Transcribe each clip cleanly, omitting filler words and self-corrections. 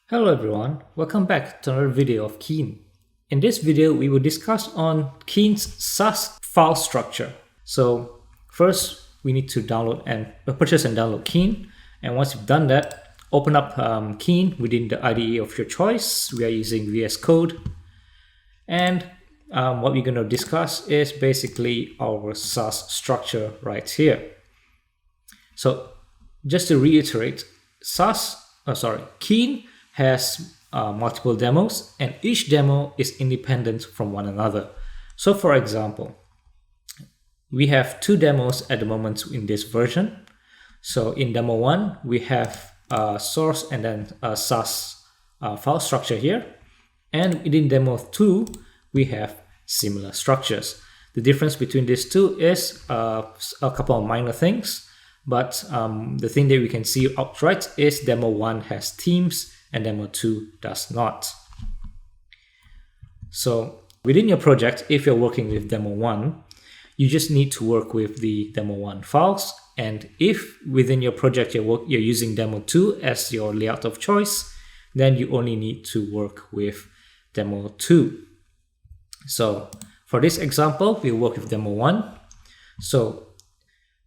Hello everyone, welcome back to another video of Keen. In this video, we will discuss on Keen's SAS file structure. So first, we need to download and purchase and download Keen. And once you've done that, open up Keen within the IDE of your choice. We are using VS Code. And what we're going to discuss is basically our SAS structure right here. So just to reiterate, Keen has multiple demos, and each demo is independent from one another. So for example, we have two demos at the moment in this version. So in demo 1, we have a source and then a SAS file structure here. And within demo 2, we have similar structures. The difference between these two is a couple of minor things. But the thing that we can see outright is demo 1 has themes and demo 2 does not. So within your project, if you're working with demo 1, you just need to work with the demo 1 files. And if within your project you're using demo 2 as your layout of choice, then you only need to work with demo 2. So for this example, we'll work with demo 1. So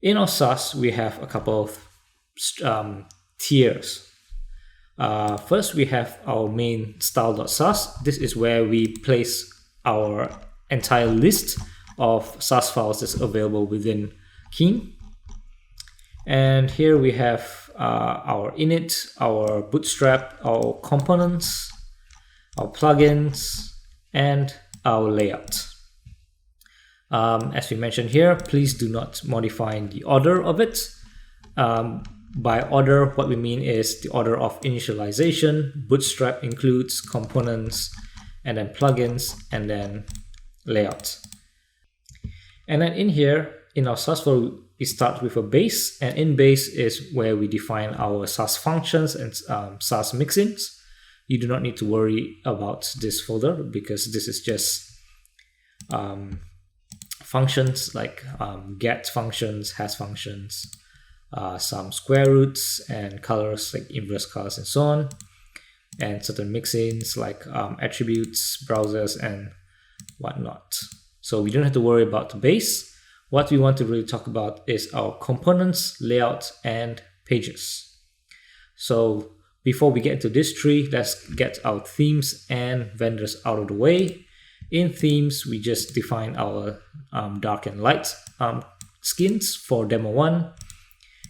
in our SAS, we have a couple of tiers. First, we have our main style.sas. This is where we place our entire list of SAS files that's available within Keen. And here we have our init, our Bootstrap, our components, our plugins, and our layout. As we mentioned here, please do not modify the order of it. By order, what we mean is the order of initialization. Bootstrap includes components, and then plugins, and then layout. And then in here, in our SAS file, we start with a base, and in base is where we define our SAS functions and SAS mixins. You do not need to worry about this folder because this is just functions like get functions, hash functions, some square roots and colors like inverse colors and so on, and certain mixins like attributes, browsers, and whatnot. So we don't have to worry about the base. What we want to really talk about is our components, layout, and pages. So before we get into this tree, let's get our themes and vendors out of the way. In themes, we just define our dark and light skins for demo 1.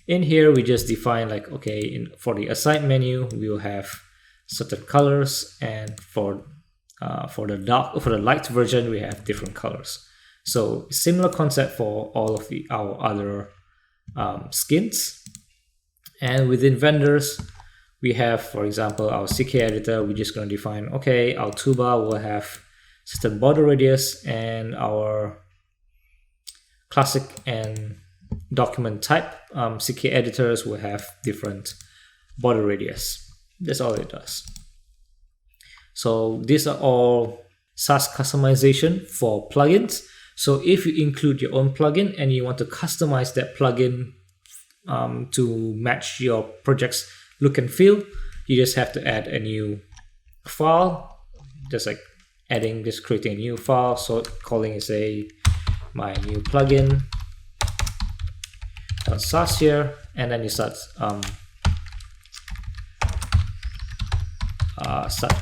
In here, we just define like, okay, for the aside menu, we will have certain colors, and for the light version, we have different colors. So similar concept for all of our other skins. And within vendors, we have, for example, our CK editor. We're just going to define, okay, our toolbar will have certain border radius, and our classic and document type CK editors will have different border radius. That's all it does. So these are all SAS customization for plugins. So if you include your own plugin and you want to customize that plugin to match your project's look and feel, you just have to add a new file, just like creating a new file. So calling it my new plugin .sas here, and then you start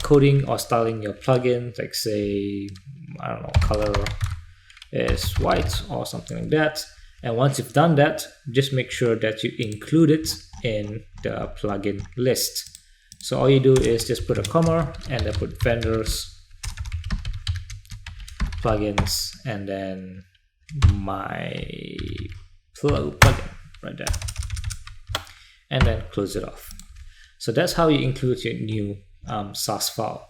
coding or styling your plugin, like say, I don't know, color is white or something like that. And once you've done that, just make sure that you include it in the plugin list. So all you do is just put a comma and then put vendors, plugins, and then my plugin right there, and then close it off. So that's how you include your new SAS file.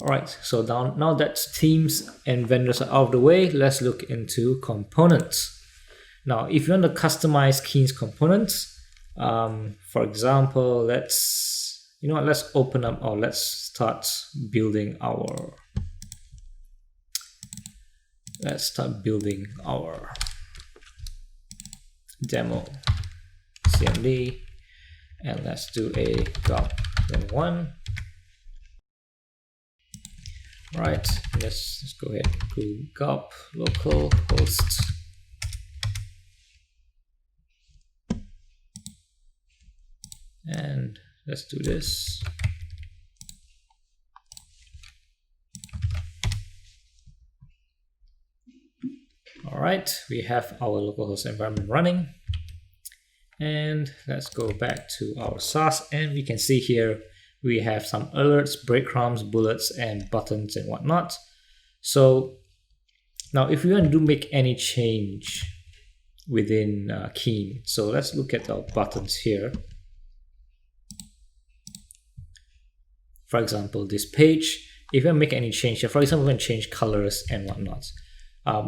Alright, so now that themes and vendors are out of the way, let's look into components. Now, if you want to customize Keen's components, for example, let's open up, or let's start building our demo CMD. and let's do a gulp then 1. Right, let's go ahead and do gulp localhost and let's do this. All right, we have our localhost environment running, and let's go back to our SAS, and we can see here we have some alerts, breadcrumbs, bullets, and buttons and whatnot. So now if we want to make any change within Keen, so let's look at our buttons here. For example, this page, if you make any change, for example, we can change colors and whatnot.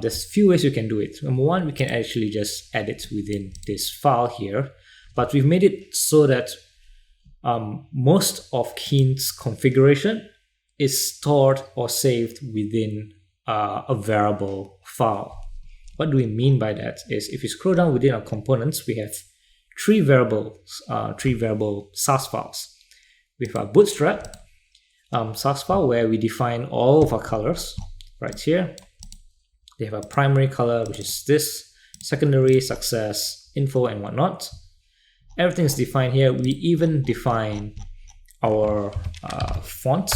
There's a few ways you can do it. Number one, we can actually just edit within this file here, but we've made it so that most of Keen's configuration is stored or saved within a variable file. What do we mean by that is if you scroll down within our components, we have three variable SAS files. We have our Bootstrap SAS file where we define all of our colors right here. They have a primary color, which is this, secondary, success, info, and whatnot. Everything is defined here. We even define our font.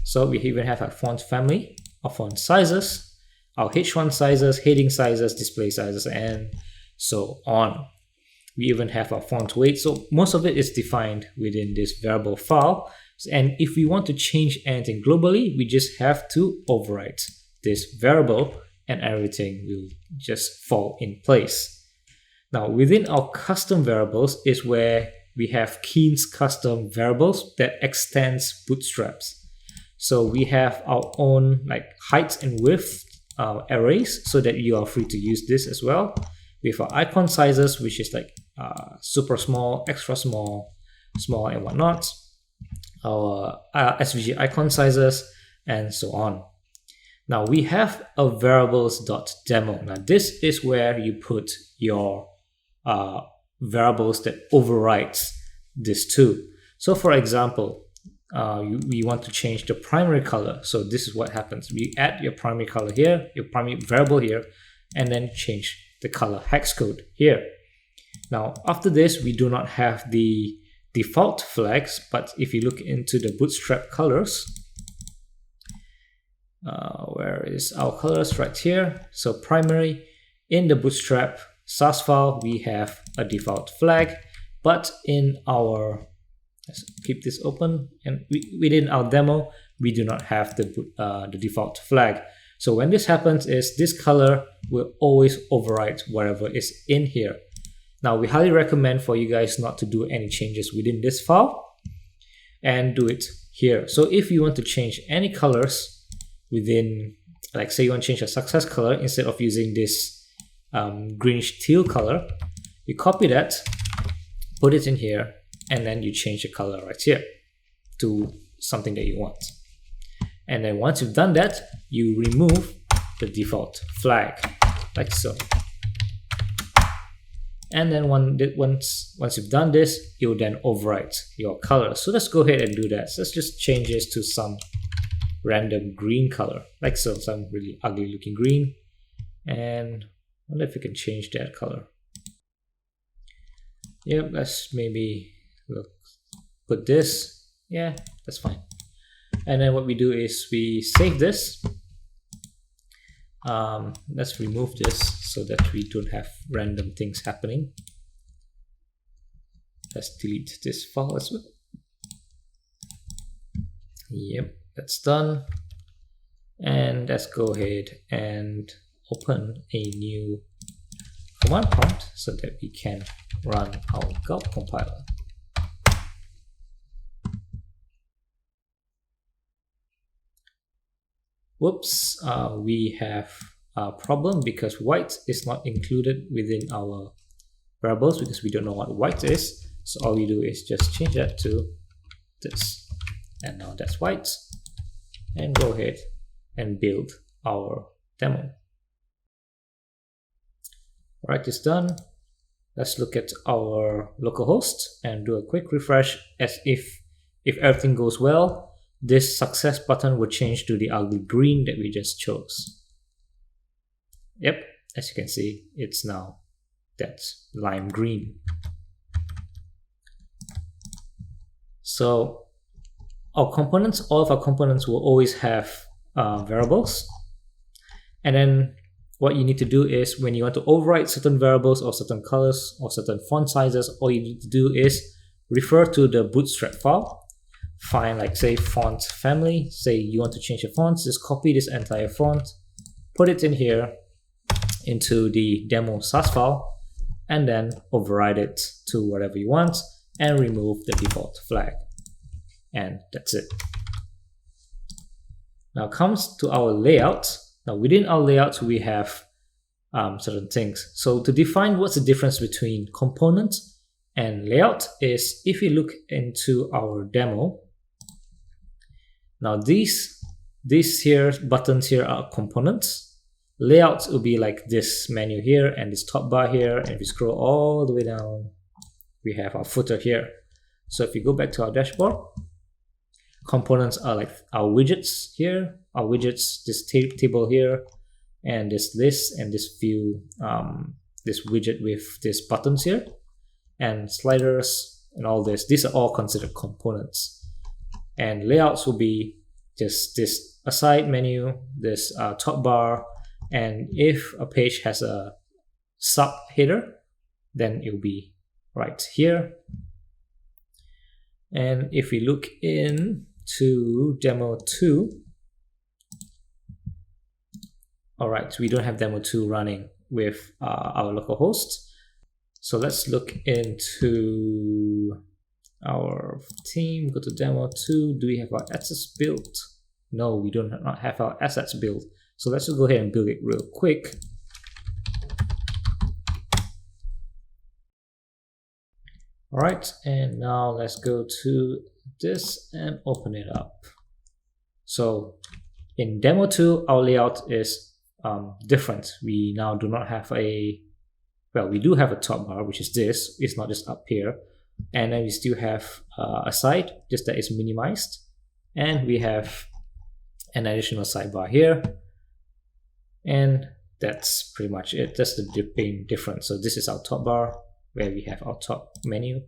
So we even have our font family, our font sizes, our H1 sizes, heading sizes, display sizes, and so on. We even have our font weight. So most of it is defined within this variable file. And if we want to change anything globally, we just have to overwrite this variable and everything will just fall in place. Now within our custom variables is where we have Keen's custom variables that extends bootstraps. So we have our own like height and width arrays so that you are free to use this as well. We have our icon sizes, which is like super small, extra small, small and whatnot. Our SVG icon sizes and so on. Now we have a variables.demo. Now this is where you put your variables that overrides this too. So for example, we want to change the primary color. So this is what happens. We add your primary color here, your primary variable here, and then change the color hex code here. Now after this, we do not have the default flags, but if you look into the Bootstrap colors, where is our colors? Right here. So primary, in the Bootstrap SAS file we have a default flag, but in our, let's keep this open, and within our demo we do not have the default flag. So when this happens is this color will always overwrite whatever is in here. Now we highly recommend for you guys not to do any changes within this file and do it here. So if you want to change any colors within, like say you want to change a success color, instead of using this greenish teal color, you copy that, put it in here, and then you change the color right here to something that you want. And then once you've done that, you remove the default flag like so. And then once you've done this, you'll then overwrite your color. So let's go ahead and do that. So let's just change this to some random green color, like so, some really ugly looking green. And I wonder if we can change that color. Yep, let's maybe put this. Yeah, that's fine. And then what we do is we save this. Let's remove this so that we don't have random things happening. Let's delete this file as well. Yep, that's done. And let's go ahead and open a new command prompt so that we can run our gulp compiler. Whoops, we have a problem because white is not included within our variables because we don't know what white is. So all we do is just change that to this. And now that's white. And go ahead and build our demo. Alright, it's done. Let's look at our localhost and do a quick refresh. As if everything goes well, this success button will change to the ugly green that we just chose. Yep, as you can see, it's now that lime green. So our components, all of our components will always have variables. And then what you need to do is when you want to override certain variables or certain colors or certain font sizes, all you need to do is refer to the Bootstrap file. Find, like, say, font family. Say you want to change the fonts, just copy this entire font, put it in here into the demo SAS file, and then override it to whatever you want and remove the default flag. And that's it. Now comes to our layout. Now within our layout, we have certain things. So to define what's the difference between component and layout is if you look into our demo. Now these here buttons here are components. Layouts will be like this menu here and this top bar here. And if we scroll all the way down, we have our footer here. So if you go back to our dashboard, components are like our widgets here, our widgets, this table here, and this list and this view, this widget with these buttons here, and sliders and all this. These are all considered components. And layouts will be just this aside menu, this top bar, and if a page has a sub header, then it will be right here. And if we look into demo 2, all right, we don't have demo 2 running with our localhost. So let's look into our theme, go to demo 2. Do we have our assets built? No, we do not have our assets built. So let's just go ahead and build it real quick. All right, and now let's go to this and open it up. So in demo 2, our layout is different. We now do not have we do have a top bar, which is this. It's not just up here. And then we still have a side, just that is minimized. And we have an additional sidebar here. And that's pretty much it. That's the main difference. So this is our top bar, where we have our top menu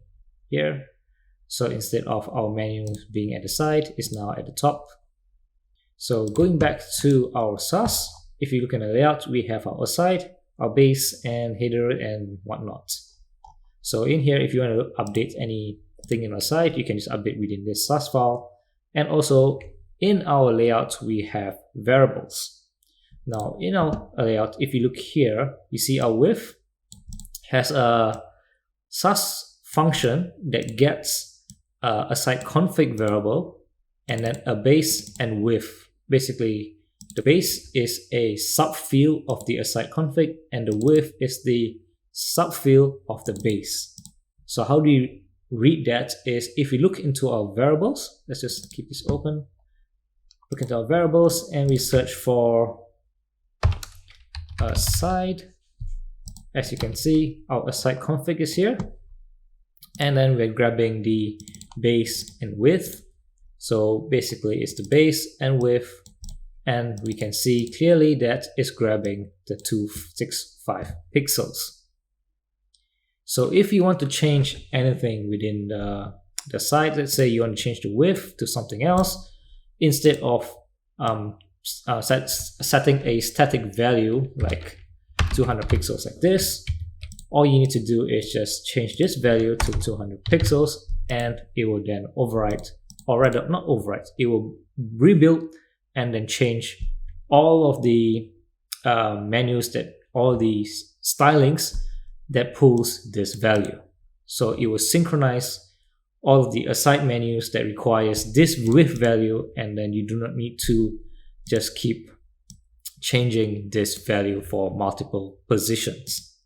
here. So instead of our menu being at the side, it's now at the top. So going back to our SAS, if you look at the layout, we have our aside, our base, and header and whatnot. So in here, if you want to update anything in our site, you can just update within this SAS file. And also in our layout, we have variables. Now in our layout, if you look here, you see our width has a SAS function that gets a site config variable and then a base and width. Basically, the base is a subfield of the aside config and the width is the subfield of the base. So how do you read that is if you look into our variables, let's just keep this open, look into our variables and we search for aside. As you can see, our aside config is here, and then we're grabbing the base and width. So basically it's the base and width, and we can see clearly that it's grabbing the 265 pixels. So if you want to change anything within the site, let's say you want to change the width to something else, instead of setting a static value like 200 pixels like this, all you need to do is just change this value to 200 pixels and it will then overwrite, or rather not overwrite, it will rebuild and then change all of the menus, that all these stylings that pulls this value. So it will synchronize all of the aside menus that requires this width value, and then you do not need to just keep changing this value for multiple positions.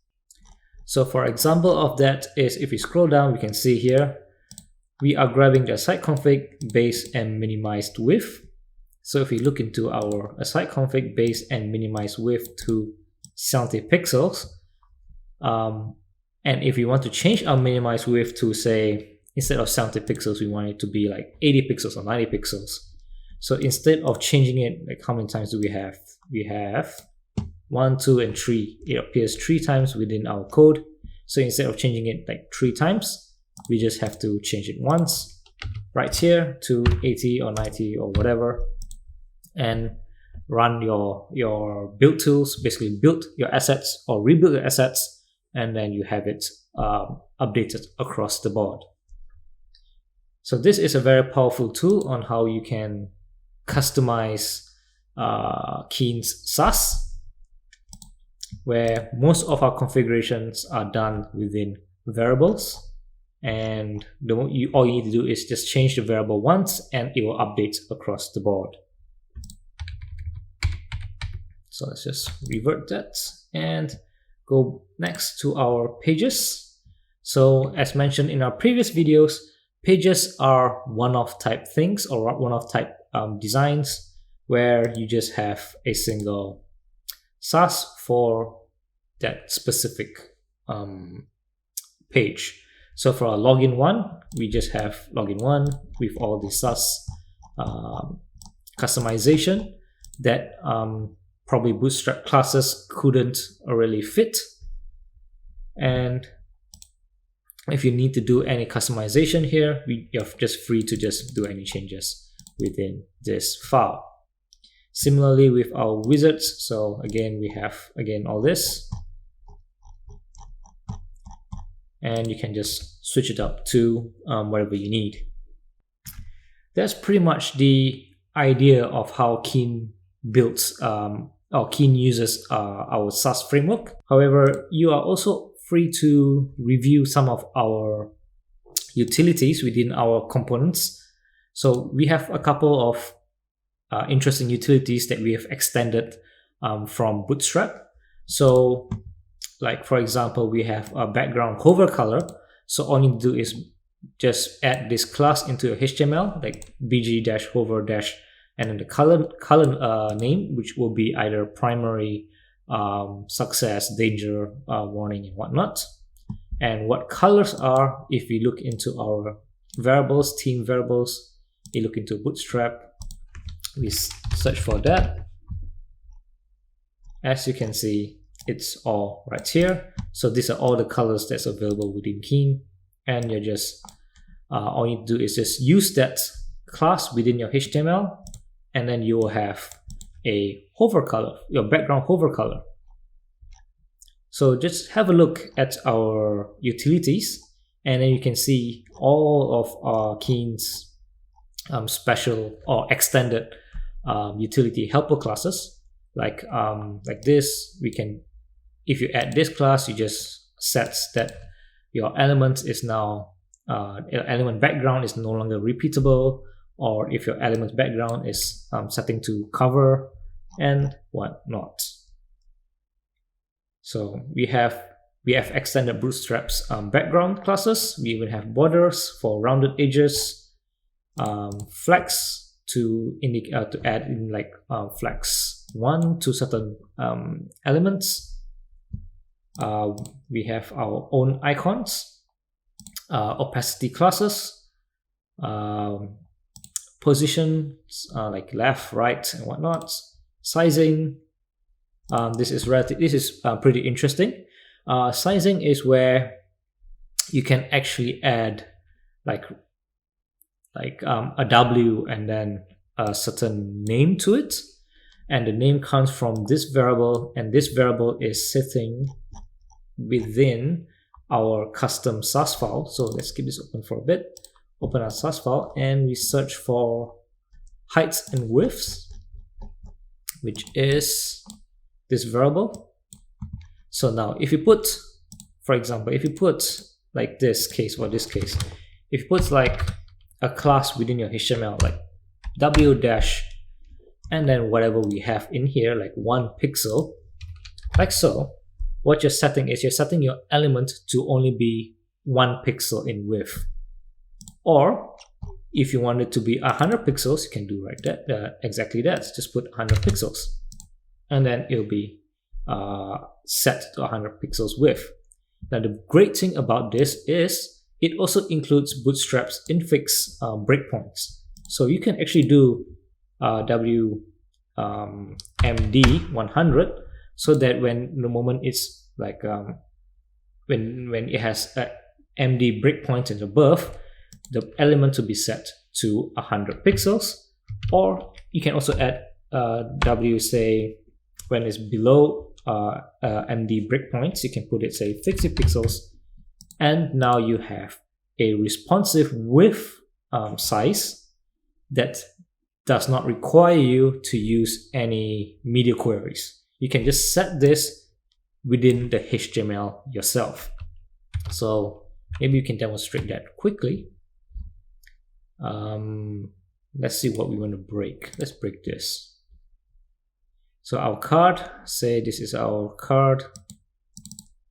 So for example of that is if we scroll down, we can see here we are grabbing the aside config, base, and minimized width. So if we look into our aside config, base, and minimized width to 70 pixels, and And if we want to change our minimize width to, say, instead of 70 pixels, we want it to be like 80 pixels or 90 pixels. So instead of changing it, like how many times do we have? We have 1, 2, and 3. It appears 3 times within our code. So instead of changing it like 3 times, we just have to change it once right here to 80 or 90 or whatever, and run your build tools, basically build your assets or rebuild your assets, and then you have it updated across the board. So this is a very powerful tool on how you can customize Keen SAS, where most of our configurations are done within variables, and all you need to do is just change the variable once and it will update across the board. So let's just revert that and go next to our pages. So as mentioned in our previous videos, pages are one-off type things or one-off type designs where you just have a single SAS for that specific page. So for our login one, we just have login one with all the SAS customization that probably Bootstrap classes couldn't really fit. And if you need to do any customization here, you're just free to just do any changes within this file. Similarly with our wizards, so again we have all this, and you can just switch it up to whatever you need. That's pretty much the idea of how Keen builds or Keen uses our SAS framework. However, you are also free to review some of our utilities within our components. So we have a couple of interesting utilities that we have extended from Bootstrap. So like for example, we have a background hover color. So all you need to do is just add this class into your HTML, like bg-hover- and then the color name, which will be either primary, success, danger, warning, and whatnot. And what colors are, if we look into our variables, theme variables, you look into Bootstrap, we search for that. As you can see, it's all right here. So these are all the colors that's available within Keen, and you're just all you need to do is just use that class within your HTML, and then you will have a hover color, your background hover color. So just have a look at our utilities, and then you can see all of our Keen's special or extended utility helper classes. Like this, we can, if you add this class, you just set that your element is now your element background is no longer repeatable, or if your element background is setting to cover and whatnot. So we have extended Bootstrap's background classes. We even have borders for rounded edges, flags to indicate to add in like flags 1 to certain elements. We have our own icons, opacity classes, positions like left, right, and whatnot, sizing. This is pretty interesting. Sizing is where you can actually add like a W and then a certain name to it, and the name comes from this variable, and this variable is sitting within our custom SAS file. So let's keep this open for a bit. Open our SAS file and we search for heights and widths, which is this variable. So now if you put, for example, if you put like this case or this case, if you put like a class within your HTML like W dash and then whatever we have in here, like 1 pixel, like so, what you're setting is you're setting your element to only be 1 pixel in width. Or if you want it to be 100 pixels, you can do right that, exactly that. Just put 100 pixels and then it'll be set to 100 pixels width. Now the great thing about this is it also includes Bootstrap's infix breakpoints. So you can actually do MD 100 so that when the moment it's like when it has MD breakpoints and above, the element to be set to 100 pixels. Or you can also add W, say when it's below MD breakpoints, you can put it say 50 pixels, and now you have a responsive width size that does not require you to use any media queries. You can just set this within the HTML yourself. So maybe you can demonstrate that quickly. Let's see what we want to break. Let's break this. So our card, say this is our card,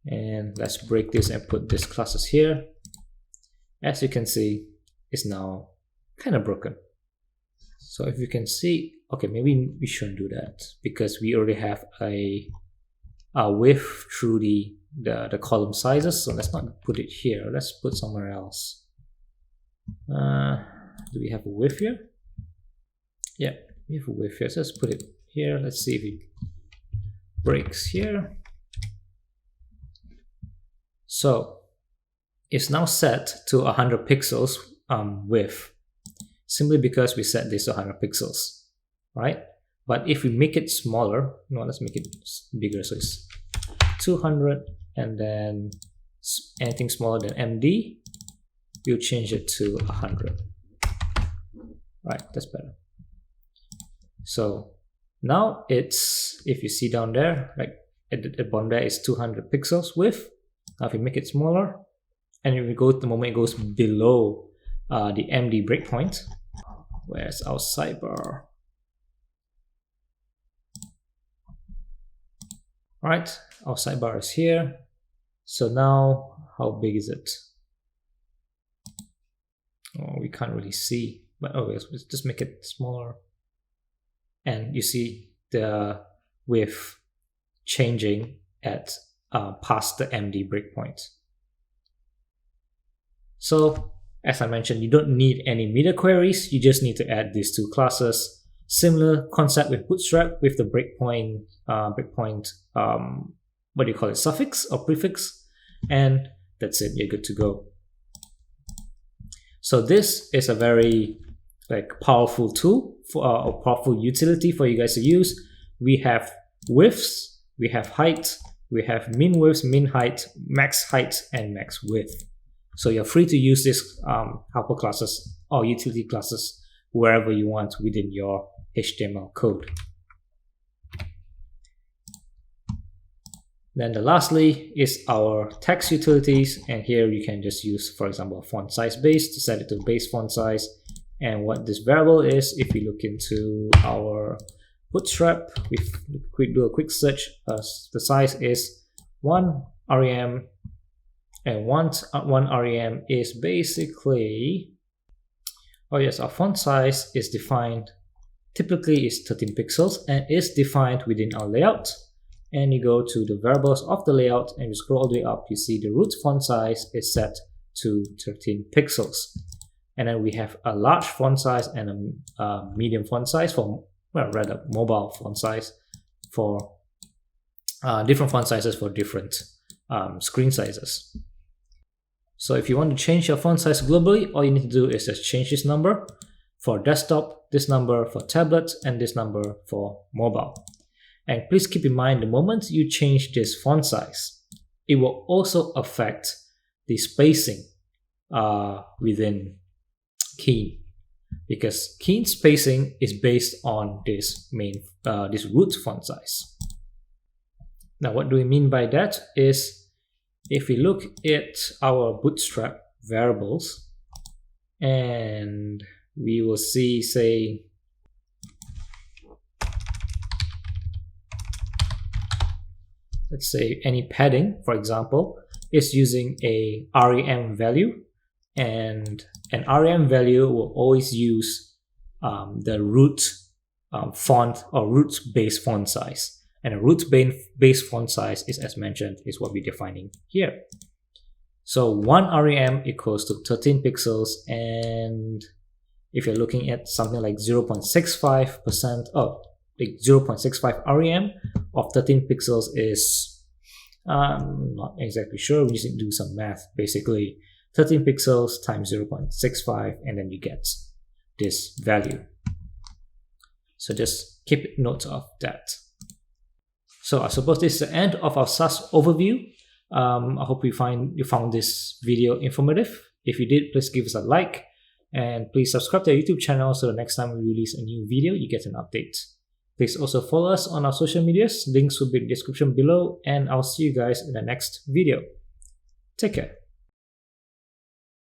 and let's break this and put these classes here. As you can see, it's now kind of broken. So if you can see, okay, maybe we shouldn't do that because we already have a width through the column sizes. So let's not put it here. Let's put somewhere else. Do we have a width here? Yeah, we have a width here. So let's put it here. Let's see if it breaks here. So it's now set to 100 pixels width, simply because we set this to 100 pixels, right? But if we make it smaller, no, let's make it bigger. So it's 200, and then anything smaller than MD, we'll change it to 100. Right, that's better. So now it's, if you see down there, like at the bottom there is 200 pixels width. Now if we make it smaller, and if we go the moment it goes below the MD breakpoint, where's our sidebar? Alright, our sidebar is here. So now, how big is it? Oh, we can't really see, but oh, let's just make it smaller. And you see the width changing at past the MD breakpoint. So, as I mentioned, you don't need any media queries. You just need to add these two classes. Similar concept with Bootstrap with the breakpoint, what do you call it, suffix or prefix, and that's it. You're good to go. So this is a very powerful tool for a powerful utility for you guys to use. We have widths, we have height, we have min width, min height, max height, and max width. So you're free to use this helper classes or utility classes wherever you want within your HTML code. Then lastly is our text utilities, and here you can just use, for example, font size base to set it to base font size. And what this variable is, if we look into our Bootstrap, we do a quick search, the size is 1 rem, and 1 rem is basically, oh yes, our font size is defined, typically is 13 pixels, and is defined within our layout. And you go to the variables of the layout and you scroll all the way up, you see the root font size is set to 13 pixels. And then we have a large font size and a medium font size for, well, rather mobile font size for different font sizes for different screen sizes. So if you want to change your font size globally, all you need to do is just change this number for desktop, this number for tablet, and this number for mobile. And please keep in mind, the moment you change this font size, it will also affect the spacing within Keen, because Keen spacing is based on this this root font size. Now, what do we mean by that is, if we look at our Bootstrap variables, and we will see, say, let's say any padding, for example, is using a rem value, and an rem value will always use the root font or root base font size. And a root base font size is, as mentioned, is what we're defining here. So 1 rem equals to 13 pixels, and if you're looking at something like 0.65%, like 0.65 rem of 13 pixels is, I'm not exactly sure, we just need to do some math. Basically 13 pixels times 0.65, and then you get this value. So just keep note of that. So I suppose this is the end of our SAS overview. I hope you found this video informative. If you did, please give us a like, and please subscribe to our YouTube channel so the next time we release a new video, you get an update. Please also follow us on our social medias. Links will be in the description below, and I'll see you guys in the next video. Take care.